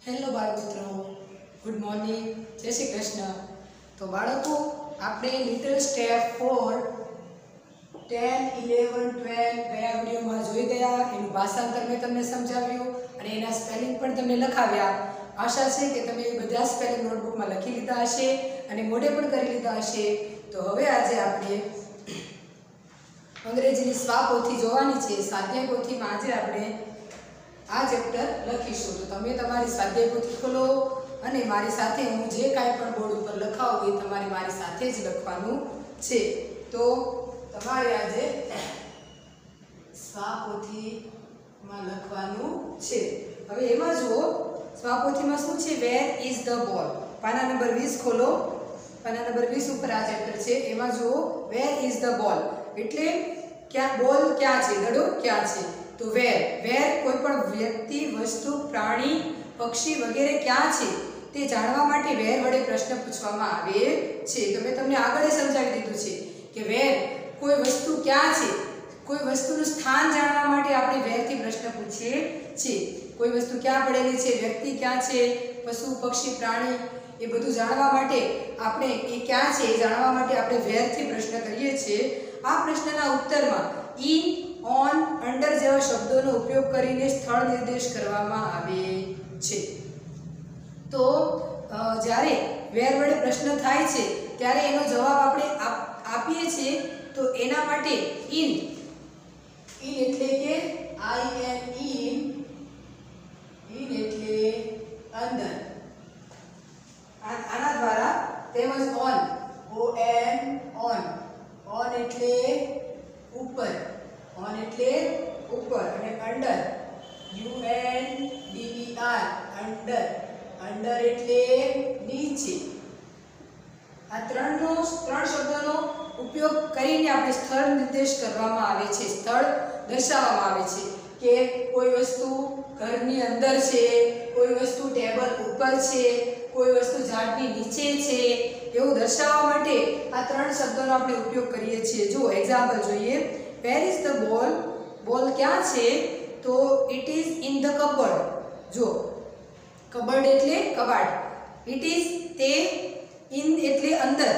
Hello બાળમિત્રો, good morning, જય શ્રી કૃષ્ણ. તો બાળકો, આપણે લિટલ સ્ટેપ ફોર 10, 11, 12 ગયા વિડીયોમાં જોઈ ગયા. એનું ભાષાંતર મેં તમને સમજાવ્યું અને એના સ્પેલિંગ પણ તમને લખાવ્યા. આશા છે કે તમે બધા સ્પેલિંગ નોટબુકમાં લખી લીધા હશે અને મોઢે પણ કરી લીધા હશે. તો હવે આજે આપણે અંગ્રેજીની સ્વાપોથી જોવાની છે. સ્વાધ્યાય પોથીમાં આજે આપણે આ ચેપ્ટર લખીશું. તો તમે તમારી સ્વાધ્યાય પોથી ખોલો અને મારી સાથે હું જે કાંઈ પણ બોર્ડ ઉપર લખાવું એ તમારે મારી સાથે જ લખવાનું છે. તો તમારે આજે સ્વાપોથીમાં લખવાનું છે. હવે એમાં જુઓ, સ્વાપોથીમાં શું છે? Where is the ball. પાના નંબર 20 ખોલો. પાના નંબર 20 ઉપર આ ચેપ્ટર છે. એમાં જુઓ, વેર ઇઝ ધ બોલ એટલે બોલ ક્યાં છે, દડો ક્યાં છે? તો વેર કોઈ પણ વ્યક્તિ, વસ્તુ, પ્રાણી, પક્ષી વગેરે ક્યાં છે તે જાણવા માટે વેર વડે પ્રશ્ન પૂછવામાં આવે છે. તો મેં તમને આગળ સમજાવી દીધું છે કે વેર કોઈ વસ્તુ ક્યાં છે, કોઈ વસ્તુનું સ્થાન જાણવા માટે આપણે વેરથી પ્રશ્ન પૂછીએ છીએ. કોઈ વસ્તુ ક્યાં પડેલી છે, વ્યક્તિ ક્યાં છે, પશુ, પક્ષી, પ્રાણી એ બધું જાણવા માટે આપણે એ ક્યાં છે એ જાણવા માટે આપણે વેરથી પ્રશ્ન કરીએ છીએ. આ પ્રશ્નના ઉત્તરમાં ઇન, ઓન, અંડર જેવા શબ્દોનો ઉપયોગ કરીને સ્થળ નિર્દેશ કરવામાં આવે છે. તો જ્યારે વેર વડે પ્રશ્ન થાય છે ત્યારે એનો જવાબ આપણે આપીએ છીએ. તો એના માટે ઇન એટલે કે IN, ઇન એટલે અંદર, આના દ્વારા, તેમજ ઓન, ON એટલે ઉપર, અને અંડર, અંડર એટલે નીચે. આ ત્રણ શબ્દોનો ઉપયોગ કરીને આપણે સ્થળ નિર્દેશ કરવામાં આવે છે, સ્થળ દર્શાવવામાં આવે છે કે કોઈ વસ્તુ ઘરની અંદર છે, કોઈ વસ્તુ ટેબલ ઉપર છે, કોઈ વસ્તુ ઝાડની નીચે છે, એવું દર્શાવવા માટે આ ત્રણ શબ્દોનો આપણે ઉપયોગ કરીએ છીએ. જો એક્ઝામ્પલ જોઈએ, વેર ઇઝ ધ બોલ? બોલ ક્યાં છે? તો it is in the cupboard. જો કબર્ડ એટલે કબાટ, ઇટ ઇઝ તે, ઇન એટલે અંદર,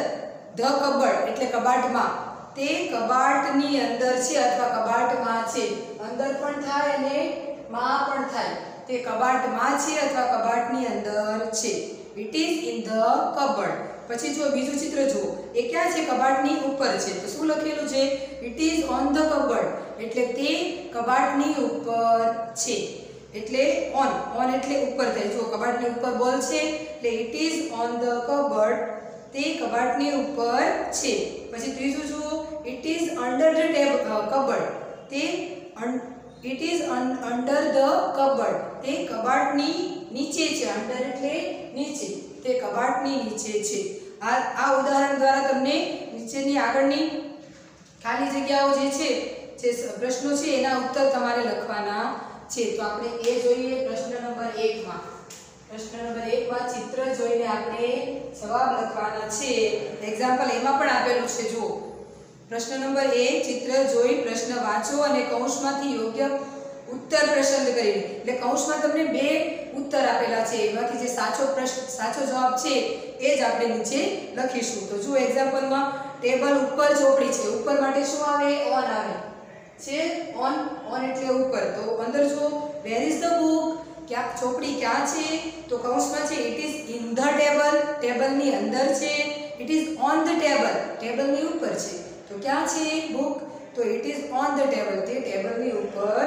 ધ કબર્ડ એટલે કબાટમાં, તે કબાટની અંદર છે અથવા કબાટમાં છે. અંદર પણ થાય અને માં પણ થાય. તે કબાટમાં છે અથવા કબાટની અંદર છે. It is in the cupboard. પછી જો બીજું ચિત્ર જુઓ, એ ક્યાં છે? કબાટની ઉપર છે. તો શું લખેલું છે? It is on the cupboard એટલે તે કબાટની ઉપર છે. એટલે ઓન એટલે ઉપર થાય. જો કબાટની ઉપર બોલ છે એટલે it is on the cupboard, તે કબાટની ઉપર છે. પછી ત્રીજું જુઓ, it is under the cupboard, તે it is under the cupboard, તે કબાટની નીચે છે. અંડર એટલે નીચે, તે કબાટની નીચે છે. આ ઉદાહરણ દ્વારા તમને નીચેની આગળની ખાલી જગ્યાઓ જે છે, જે પ્રશ્નો છે એના ઉત્તર તમારે લખવાના છે. તો આપણે એ જોઈએ પ્રશ્ન નંબર 1 માં. પ્રશ્ન નંબર 1 માં ચિત્ર જોઈને આપણે જવાબ લખવાના છે. એક્ઝામ્પલ એમાં પણ આપેલું છે. જો પ્રશ્ન નંબર 1, ચિત્ર જોઈ પ્રશ્ન વાંચો અને કૌંસમાંથી યોગ્ય ઉત્તર પસંદ કરીને, એટલે કૌંસમાં તમને 2 ઉત્તર આપેલા છે, એમાંથી જે સાચો જવાબ છે એ જ આપણે નીચે લખીશું. તો જો એક્ઝામ્પલમાં ટેબલ ઉપર ચોપડી છે, ઉપર માટે શું આવે? ઓન આવે છે. ઓન એટલે ઉપર. તો અંદર જો વેર ઇઝ ધ બુક, ચોપડી ક્યાં છે? તો કૌંસમાં છે it is in the table, ટેબલની અંદર છે. It is on the table, ટેબલની ઉપર છે. તો ક્યાં છે બુક? તો it is on the table, તે ટેબલની ઉપર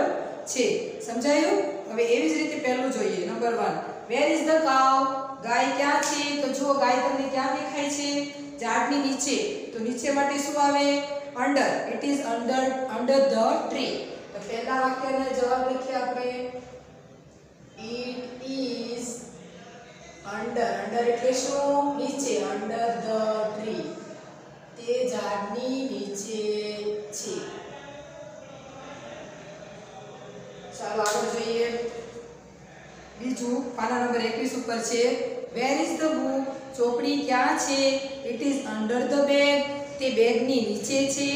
છે. સમજાયું? હવે એવી જ રીતે પહેલું જોઈએ, number 1, where is the cow? ગાય ક્યાં છે? તો જો ગાય તમને ક્યાં દેખાય છે? ઝાડની નીચે. તો નીચે માટે શું આવે? Under. It is under the tree. તો પહેલા વાક્યનો જવાબ લખીએ આપણે. ઇટ ઇઝ અંડર એટલે શું? નીચે. અંડર ધ ટ્રી, તે ઝાડની નીચે છે. ચાલો આગળ જોઈએ. બીજું પાના નંબર 21 ઉપર છે, વેર ઇઝ ધ બુક? ચોપડી ક્યાં છે? It is under the bag, તે બેગની નીચે છે.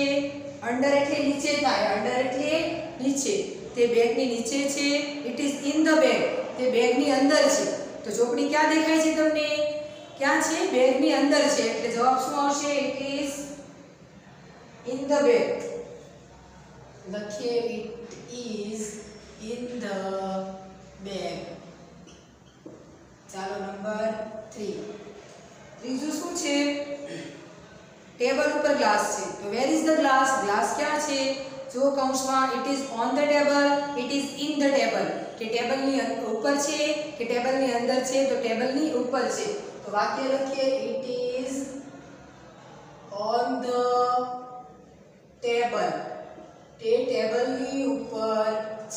અંડર એટલે નીચે થાય, અંડર એટલે નીચે, તે બેગની નીચે છે. It is in the bag, તે બેગની અંદર છે. તો ચોકડી ક્યાં દેખાય છે તમને? ક્યાં છે? બેગની અંદર છે એટલે જવાબ શું આવશે? It is in the bag. લખીએ it is in the bag. ચાલો નંબર 3. ત્રીજું શું છે? ટેબલ ઉપર ગ્લાસ છે તો where is the glass? Glass ક્યાં છે? જો કૌંસમાં it is on the table, it is in the table, કે ટેબલની ઉપર છે કે ટેબલની અંદર છે? તો ટેબલની ઉપર છે. તો વાક્ય લખીએ it is on the table. તે ટેબલની ઉપર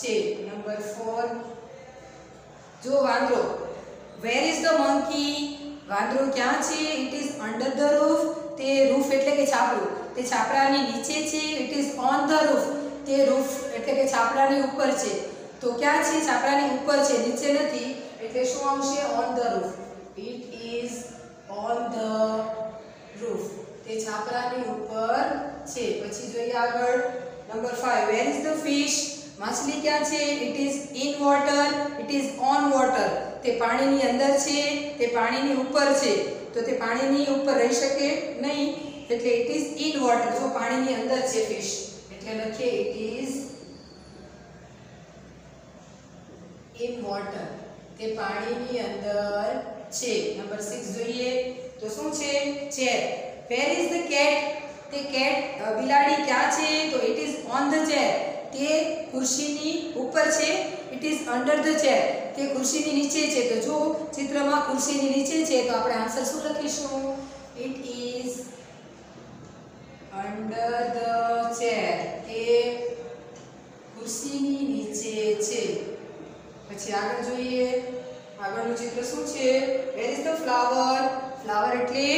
છે. નંબર 4. જો વાંદરો, વેર ઇઝ ધ મંકી? વાંદરો ક્યાં છે? It is under the roof. તે રૂફ એટલે કે છાપરું, તે છાપરાની નીચે છે. It is on the roof. તે રૂફ એટલે કે છાપરાની ઉપર છે. તો ક્યાં છે? છાપરાની ઉપર છે, નીચે નથી. એટલે શું આવશે? On the roof. It is on the roof. તે છાપરાની ઉપર છે. પછી જોઈએ આગળ number 5. Wear is the fish? માછલી ક્યાં છે? It is in water, it is on water. તે પાણીની અંદર છે, તે પાણીની ઉપર છે. તો તે પાણીની ઉપર રહી શકે નહીં એટલે ઇટ ઇઝ ઇન વોટર. જો પાણીની અંદર છે ફિશ એટલે લખીએ ઇટ ઇઝ ઇન વોટર. તે પાણીની અંદર છે. નંબર 6 જોઈએ તો શું છે? Chair. Wear is the cat? તે બિલાડી ક્યાં છે? તો it is on the chair. તે ખુરશીની ઉપર છે. It is under the chair. તે ખુરશીની નીચે છે. તો જો ચિત્રમાં ખુરશીની નીચે છે તો આપણે આન્સર શું લખીશું? It is under the chair. તે ખુરશીની નીચે છે. પછી આગળ જોઈએ. આગળનું ચિત્ર શું છે? Where is the flower? Flower એટલે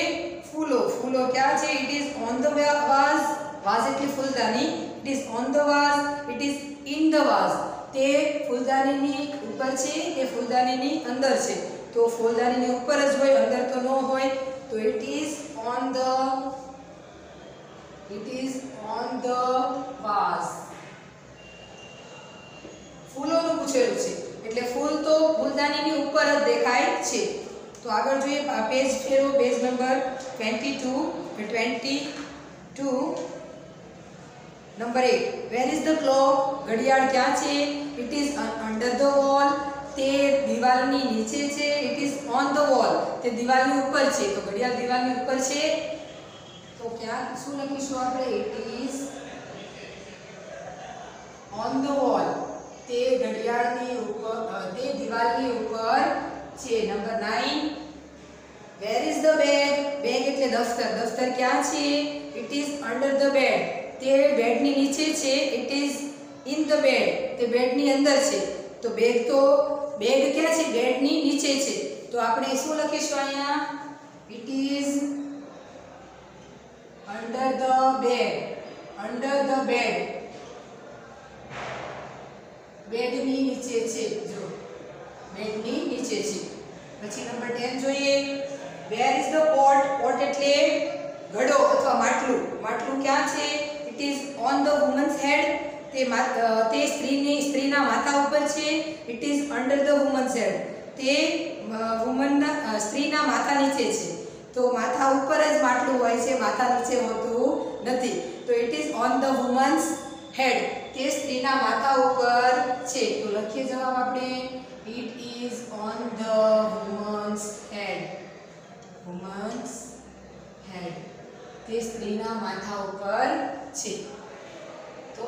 ફૂલો. ફૂલો ક્યાં છે? It is on the vase. Vase એટલે ફૂલદાની. It is on the vase, it is in the vase. તે ફૂલદાનીની ઉપર છે, તે ફૂલદાનીની અંદર છે. તો ફૂલદાનીની ઉપર જ હોય, અંદર તો ન હોય. તો it is on the vase. ફૂલોનું પૂછેલું છે એટલે ફૂલ તો ફૂલદાનીની ઉપર જ દેખાય છે. તો આગળ જોઈએ. પેજ ફેરવો, page number 22. Number 8. Wear is the clock? ઘડિયાળ ક્યાં છે? It is under the wall. તે દિવાલની નીચે છે. It is on the wall. તે દિવાલની ઉપર છે. તો ઘડિયાળ દિવાલની ઉપર છે તો ક્યાં શું લખીશું આપણે? It is on the wall. તે ઘડિયાળની ઉપર, તે દિવાલની ઉપર છે. Number 9. Where is the bag? Bag એટલે દફતર. દફતર ક્યાં છે? It is under the bed. તે બેડની નીચે છે. It is in the bed. તે બેડની અંદર છે. તો બેગ ક્યાં છે? બેડની નીચે છે. તો આપણે શું લખીશું અહીંયા? It is under the bed. Under the bed. બેડની નીચે છે. જો બેડની નીચે છે. પછી નંબર 10 જોઈએ. Where is the pot? Pot એટલે ઘડો અથવા માટલું. માટલું ક્યાં છે? It is on the woman's head. તે સ્ત્રીના માથા ઉપર છે. It is under the woman's head. તે સ્ત્રીના માથા નીચે છે. તો માથા ઉપર જ માટલું હોય છે, માથા નીચે હોતું નથી. તો it is on the woman's head. તે સ્ત્રીના માથા ઉપર છે. તો લખીએ જવાબ આપણે. It is on the woman's head. Woman's head. તે સ્ત્રીના માથા ઉપર છે. તો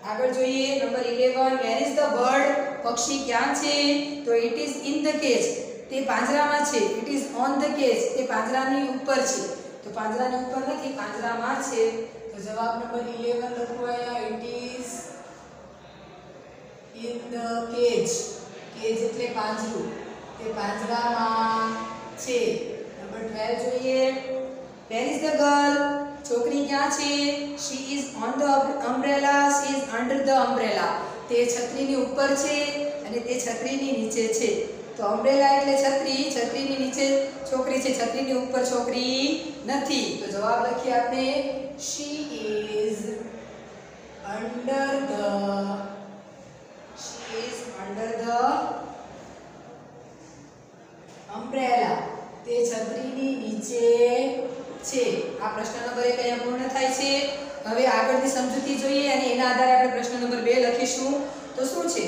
આગળ જોઈએ. Number 11. Where is the bird? પક્ષી ક્યાં છે? તો it is in the cage. તે પાંજરામાં છે. It is on the cage. તે પાંજરાની ઉપર છે. તો પાંજરાની ઉપર નથી, પાંજરામાં છે. તો જવાબ નંબર 11 લખવાયા. It is in the cage. Cage એટલે પાંજરું. તે પાંજરામાં છે. નંબર 12 જોઈએ. Where is the girl? છોકરી ક્યાં છે? She is on the umbrella, she is under the umbrella. તે છત્રીની ઉપર છે અને તે છત્રીની નીચે છે. તો અમ્બ્રેલા એટલે છત્રી, છત્રીની નીચે છોકરી છે, છત્રીની ઉપર છોકરી નથી. તો જવાબ લખીએ આપણે. She is under the umbrella, તે છત્રીની નીચે છે. આ પ્રશ્ન નંબર 1 અહીંયા પૂર્ણ થાય છે. હવે આગળની સમજૂતી જોઈએ અને એના આધારે આપણે પ્રશ્ન નંબર 2 લખીશું. તો શું છે?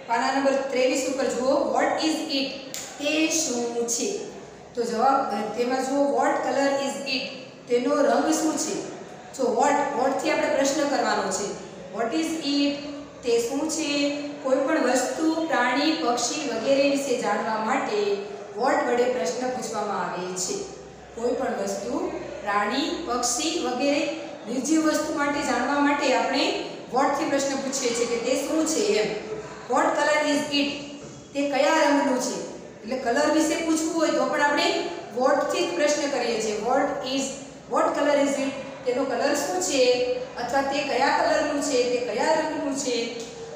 પાના નંબર 23 ઉપર જુઓ, વોટ ઇઝ ઇટ? તે શું છે? તો જવાબ તેમાં જુઓ, વોટ કલર ઇઝ ઇટ? તેનો રંગ શું છે? જો વોટ થી આપણે પ્રશ્ન કરવાનો છે. Vote is it? તે શું છે? કોઈ પણ વસ્તુ, પ્રાણી, પક્ષી વગેરે વિશે જાણવા માટે વોટ વડે પ્રશ્ન પૂછવામાં આવે છે. કોઈ પણ વસ્તુ, પ્રાણી, પક્ષી વગેરે નિર્જીવ વસ્તુ માટે જાણવા માટે આપણે વોટ થી પ્રશ્ન પૂછીએ છીએ કે તે શું છે એમ. What colour is it? તે કયા રંગનું છે? એટલે કલર વિશે પૂછવું હોય તો પણ આપણે વોટ થી જ પ્રશ્ન કરીએ છીએ. Vote colour is it? તેનો કલર શું છે? અથવા તે કયા કલરનું છે? તે કયા રંગનું છે?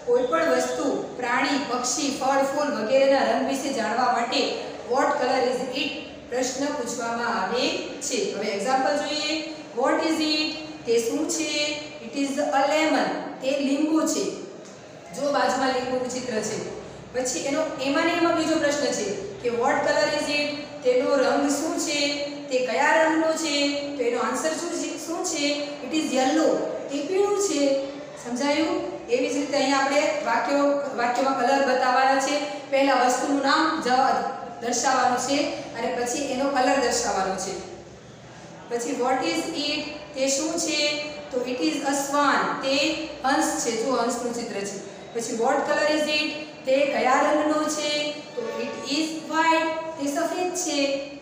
કોઈ પણ વસ્તુ, પ્રાણી, પક્ષી, ફળ, ફૂલ વગેરેના રંગ વિશે જાણવા માટે વોટ કલર ઇઝ ઇટ પ્રશ્ન પૂછવામાં આવે છે. હવે એક્ઝામ્પલ જોઈએ. What is it? તે શું છે? It is a lemon. તે લીંબુ છે. જો બાજુમાં લીંબુનું ચિત્ર છે. પછી એમાં બીજો પ્રશ્ન છે કે વોટ કલર ઇઝ ઇટ? તેનો રંગ શું છે? તે કયા રંગનો છે? તો એનો આન્સર શું છે? It is yellow. તે પીળું છે. સમજાયું? એવી જ રીતે અહીંયા આપણે વાક્યોમાં કલર બતાવવાના છે. પહેલા વસ્તુનું નામ દર્શાવવાનું છે અને પછી એનો કલર દર્શાવવાનો છે. પછી વોટ ઇઝ ઇટ? તે શું છે? તો ઇટ ઇઝ અ સ્વાન. તે હંસ છે. જો હંસનું ચિત્ર છે. પછી વોટ કલર ઇઝ ઇટ? તે કયા રંગનો છે? તો ઇટ ઇઝ વ્હાઇટ. તે સફેદ છે.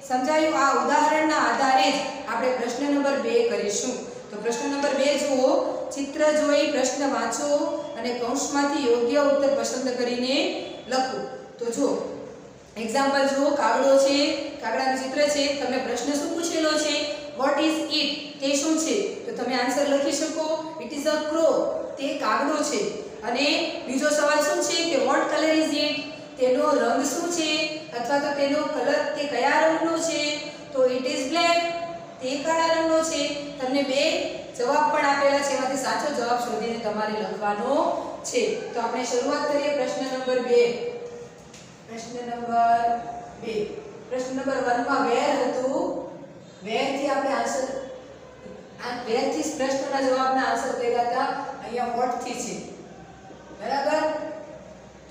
સમજાયું? આ ઉદાહરણના આધારે જ આપણે પ્રશ્ન નંબર 2 કરીશું. તો પ્રશ્ન નંબર 2 જુઓ. ચિત્ર જોઈ પ્રશ્ન વાંચો અને કૌંસમાંથી યોગ્ય ઉત્તર પસંદ કરીને લખો. તો જો એક્ઝામ્પલ જુઓ. કાગડો છે. કાગડાનું ચિત્ર છે. તમને પ્રશ્ન શું પૂછેલો છે? Vote is it? તે શું છે? તો તમે આન્સર લખી શકો. It is a crow. તે કાગડો છે. અને બીજો સવાલ શું છે કે વોટ કલર ઇઝ ઇટ? તેનો રંગ શું છે? અથવા તો તેનો કલર તે કયા રંગનો છે? તો ઇટ ઇઝ બ્લેક. તે કાળા રંગનો છે. તમને 2 જવાબ પણ આપેલા છે. એમાંથી સાચો જવાબ શોધીને તમારે લખવાનો છે. તો આપણે શરૂઆત કરીએ પ્રશ્ન નંબર 2. પ્રશ્ન નંબર 2. પ્રશ્ન નંબર 1 માં વેર હતું. વેર થી આપણે આન્સર વેર થી પ્રશ્નના જવાબના આન્સર કર્યા હતા. અહીંયા વોટ થી છે. બરાબર?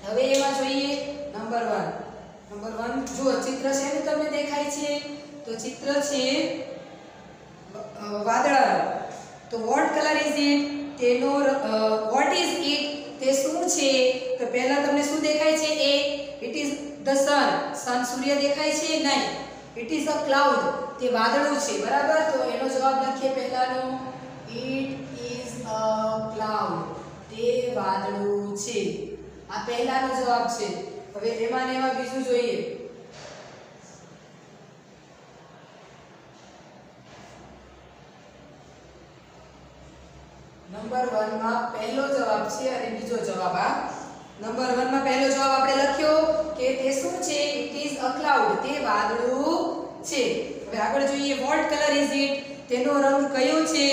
હવે એમાં જોઈએ નંબર 1. નંબર 1 જો ચિત્ર છે ને તમને દેખાય છે. તો ચિત્ર છે વાદળા. તો વોટ કલર ઇઝ ઇટ? તેનો વોટ ઇઝ ઇટ? તે શું છે? તો પહેલા તમને શું દેખાય છે? It is the sun. સૂર્ય દેખાય છે? નહીં. It is a cloud. તે વાદળું છે. બરાબર? તો એનો જવાબ લખીએ પહેલાનો. It is a cloud. તે વાદળું છે. આ પહેલાનો જવાબ છે. હવે એમાં ને એમાં બીજું જોઈએ. નંબર 1 માં પહેલો જવાબ છે અને બીજો જવાબ. આ નંબર 1 માં પહેલો જવાબ આપણે લખ્યો કે તે શું છે? It is a cloud. તે વાદળું છે. હવે આગળ જોઈએ. Vote colour is it? તેનો રંગ કયો છે?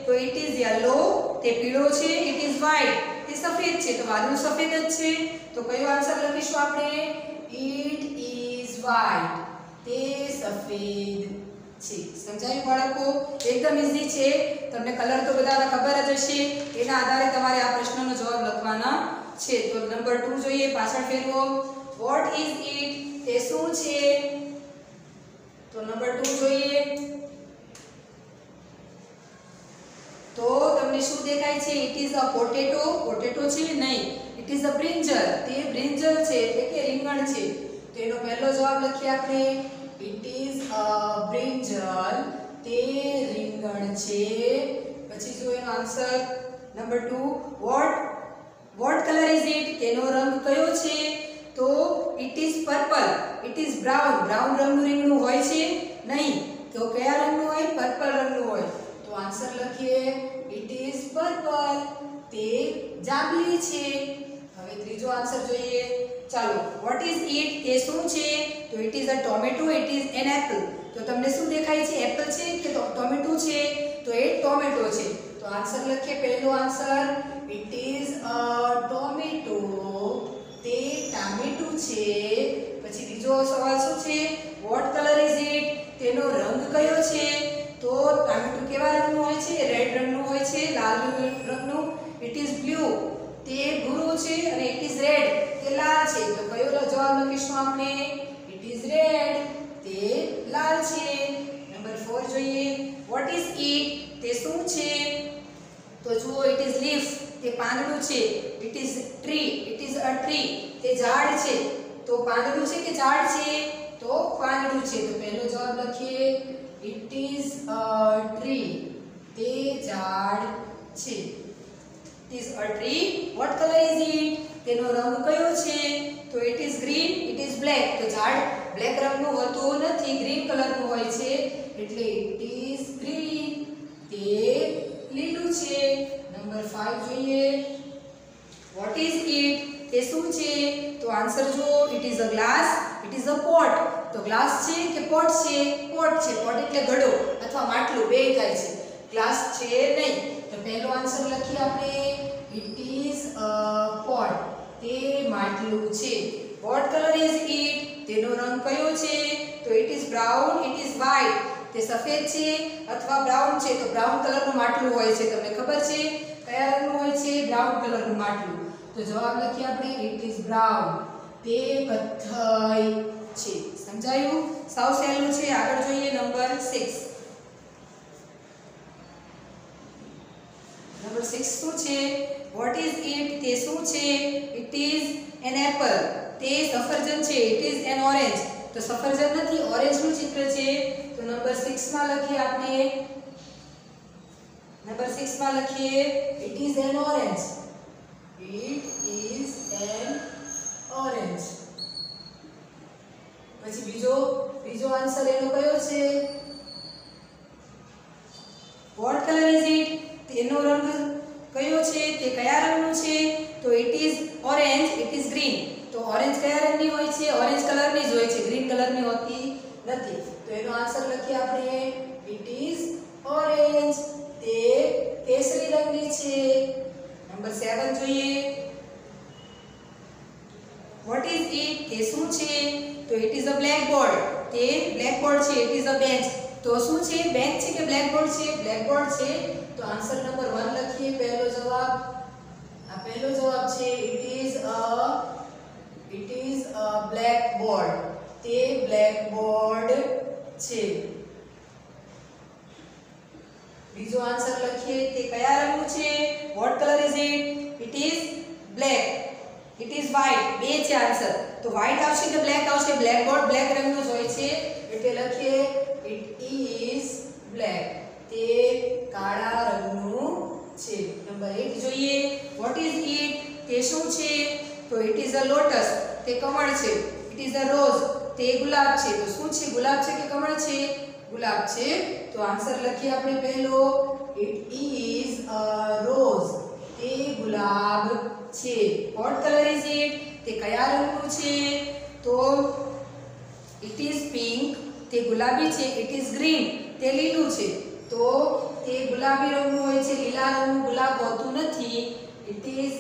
તો ઇટ ઇઝ યલો. તે પીળો છે. It is white. તે સફેદ છે. તો વાદળું સફેદ જ છે. તો કયો આન્સર લખીશું આપણે? It is white. તે સફેદ છે. સમજાયું બાળકો? એકદમ ઈઝી છે. તમને કલર તો બધાને ખબર જ હશે. એના આધારે તમારે આ પ્રશ્નનો જવાબ લખવાના છે. તો નંબર 2 જોઈએ. પાછળ ફેરવો. Vote is it? તે શું છે? તો નંબર 2 જોઈએ. તો તમને શું દેખાય છે? It is a potato. Potato છે? નહીં. It is a brinjal. તે બ્રિંજલ છે એટલે કે રીંગણ છે. તો એનો પહેલો જવાબ લખીએ આપણે. It is a brinjal. તે રીંગણ છે. પછી જો એનો answer number 2. Vote colour is it? તેનો રંગ કયો છે? તો it is purple. It is brown. Brown રંગનું રીંગણું હોય છે? નહીં. તો કયા રંગનું હોય? પર્પલ રંગનું હોય. તો આન્સર લખીએ. It is purple. તે જાંબલી છે. હવે ત્રીજો આન્સર જોઈએ. ચાલો. Vote is it? તે શું છે? તો it is a tomato. It is an apple. તો તમને શું દેખાય છે? એપલ છે કે ટોમેટો છે? તો એ ટોમેટો છે. તો આન્સર લખીએ. પહેલો answer it is a tomato. તે ટામેટું છે. પછી બીજો સવાલ શું છે? કયો છે? તો ટામેટું કેવા રંગનું હોય છે? રેડ રંગનું હોય છે, લાલ રંગનું. ઇટ ઇઝ બ્લુ, તે ભૂરું છે, અને ઇટ ઇઝ રેડ, તે લાલ છે. તો કયો જવાબ લખીશું આપણે? ઇટ ઇઝ રેડ, તે લાલ છે. નંબર 4 જોઈએ. What is it? તે શું છે? તો જુઓ, ઇટ ઇઝ લીફ, તે પાંદડું છે. It is tree, it is a tree, તે ઝાડ છે. તો પાંદડું છે કે ઝાડ છે? તો પાંદડું છે. તો પહેલો જવાબ લખીએ, ઇટ ઇઝ અ ટ્રી, તે ઝાડ છે. It is a tree. Vote colour is it? તેનો રંગ કયો છે? તો it is green, it is black. તો ઝાડ બ્લેક રંગનું હોતું નથી, ગ્રીન કલરનું હોય છે, એટલે ઇટ ઇઝ ગ્રીન, તે લીલું છે. નંબર 5 જોઈએ. What is it? તે શું છે? તો આન્સર જો, it is a glass, it is a pot. તો ગ્લાસ છે કે પોટ છે? પોટ છે. પોટ એટલે ઘડો અથવા માટલું, બે થાય છે, ગ્લાસ છે નહીં. તો પહેલો આન્સર લખીએ આપણે, ઇટ ઇઝ અ પોટ, તે માટલું છે. Vote colour is it? તેનો રંગ કયો છે? તો it is brown, it is white, તે સફેદ છે અથવા બ્રાઉન છે. તો બ્રાઉન કલરનું માટલું હોય છે, તમને ખબર છે કયા રંગનું હોય છે? બ્રાઉન કલરનું માટલું. તો જવાબ લખીએ આપણે, ઇટ ઇઝ બ્રાઉન, તે કથ્થઈ છે. સમજાયું? સાવ સહેલું છે. આગળ જોઈએ નંબર 6. નંબર 6 શું છે? Vote is it? તે શું છે? ઇટ ઇઝ એન એપલ, તે સફરજન છે. ઇટ ઇઝ એન ઓરેન્જ, તો સફરજન નથી, ઓરેન્જનું ચિત્ર છે. તો નંબર 6 માં લખીએ આપણે, નંબર 6 માં લખીએ, it is an orange, it is an orange. પછી બીજો આન્સર એનો કયો છે? Vote colour is it? તેનો રંગ કયો છે? તે કયા રંગનું છે? તો it is orange, it is green. તો ઓરેન્જ કયા રંગની હોય છે? ઓરેન્જ કલરની જ હોય છે, ગ્રીન કલરની હોતી નથી. તો એનો આન્સર લખીએ આપણે, ઇટ ઇઝ ઓરેન્જ, તે કેસરી રંગની છે. નંબર 7 જોઈએ. What is it? તે શું છે? તો ઇટ ઇઝ અ બ્લેકબોર્ડ, તે બ્લેકબોર્ડ છે. ઇટ ઇઝ અ બેન્ચ, તો શું છે? બેન્ચ છે કે બ્લેકબોર્ડ છે? બ્લેકબોર્ડ છે. તો આન્સર નંબર 1 લખીએ, પહેલો જવાબ. આ પહેલો જવાબ છે, ઇટ ઇઝ અ બ્લેકબોર્ડ, તે બ્લેકબોર્ડ છે. બીજો આન્સર લખીએ, તે કયા રંગનું છે? Vote colour is it? It is black, it is white, બે છે આન્સર. તો વ્હાઇટ આવશે કે બ્લેક આવશે? બ્લેકબોર્ડ બ્લેક રંગનું જ હોય છે, એટલે લખીએ, ઇટ ઇઝ બ્લેક, તે કાળા રંગનું છે. નંબર 8 જોઈએ. What is it? તે શું છે? તો ઇટ ઇઝ અ લોટસ, તે કમળ છે. ઇટ ઇઝ અ રોઝ, તે ગુલાબ છે. તો શું છે? ગુલાબ છે કે કમળ છે? ગુલાબ છે. તો આન્સર લખીએ આપણે પહેલો, ઇટ ઇઝ અ રોઝ, તે ગુલાબ છે. Vote colour is it? તે કયા રંગનું છે? તો ઇટ ઇઝ પિંક, તે ગુલાબી છે. ઇટ ઇઝ ગ્રીન, તે લીલું છે. તો તે ગુલાબી રંગનું હોય છે, લીલા રંગનું ગુલાબ હોતું નથી. ઇટ ઇઝ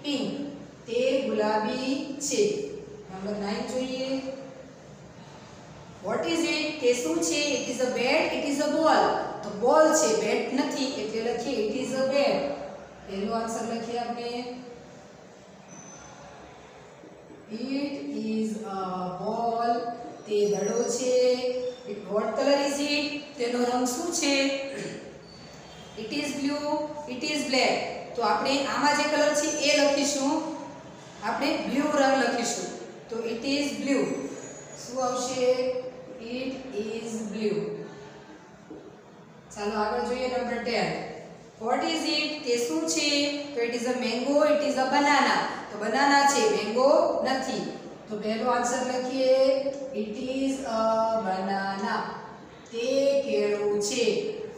પિંક, તે ગુલાબી છે. નંબર 9 જોઈએ. What is it? તે શું છે? It is a bat, it is a ball. તો બોલ છે, બેટ નથી, એટલે લખીએ, ઇટ ઇઝ અ બેટ. પહેલો આન્સર લખીએ આપણે, ઇટ ઇઝ અ બોલ, તે દડો છે. Vote colour is it? તેનો રંગ શું છે? It is blue, it is black. તો આપણે આમાં જે કલર છે એ લખીશું, આપણે બ્લુ રંગ લખીશું. તો ઇટ ઇઝ બ્લુ. શું આવશે? It is blue. ચાલો આગળ જોઈએ નંબર 10. Vote is it? તે શું છે? તો it is a mango, it is a banana. તો બનાના છે, મેંગો નથી. તો પહેલો આન્સર લખીએ, ઇટ ઇઝ અ બનાના, તે કેળું છે.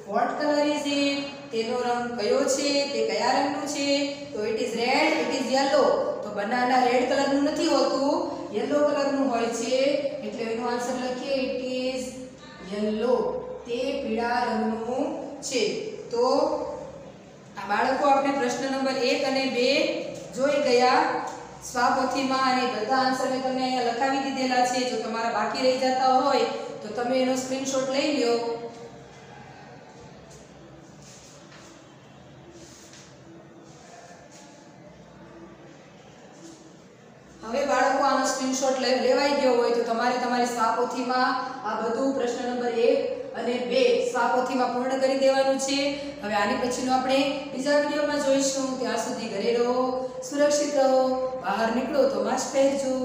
Vote colour is it? તેનો રંગ કયો છે? તે કયા રંગનું છે? તો it is red, it is yellow. તો બનાના રેડ કલરનું નથી હોતું, યલો કલરનું હોય છે, એટલે એનો આન્સર લખીએ, ઇટ ઇઝ યલો, તે પીળા રંગનું છે. તો આ બાળકો આપણે પ્રશ્ન નંબર 1 અને 2 જોઈ ગયા. સ્વાપોથીમાં અને બધા આન્સર મેં તમને અહીંયા લખાવી દીધેલા છે. જો તમારા બાકી રહી જતા હોય તો તમે એનો સ્ક્રીનશોટ લઈ લ્યો. હવે બાળકો આનો સ્ક્રીનશોટ લેવાઈ ગયો હોય તો તમારે તમારી સ્વાપોથીમાં આ બધું પ્રશ્ન નંબર 1 અને 2 સ્વાપોથીમાં પૂર્ણ કરી દેવાનું છે. હવે આની પછીનો આપણે બીજા વિડીયોમાં જોઈશું. ત્યાં સુધી ઘરે રહો, સુરક્ષિત રહો, બહાર નીકળો તો માસ્ક પહેરજો.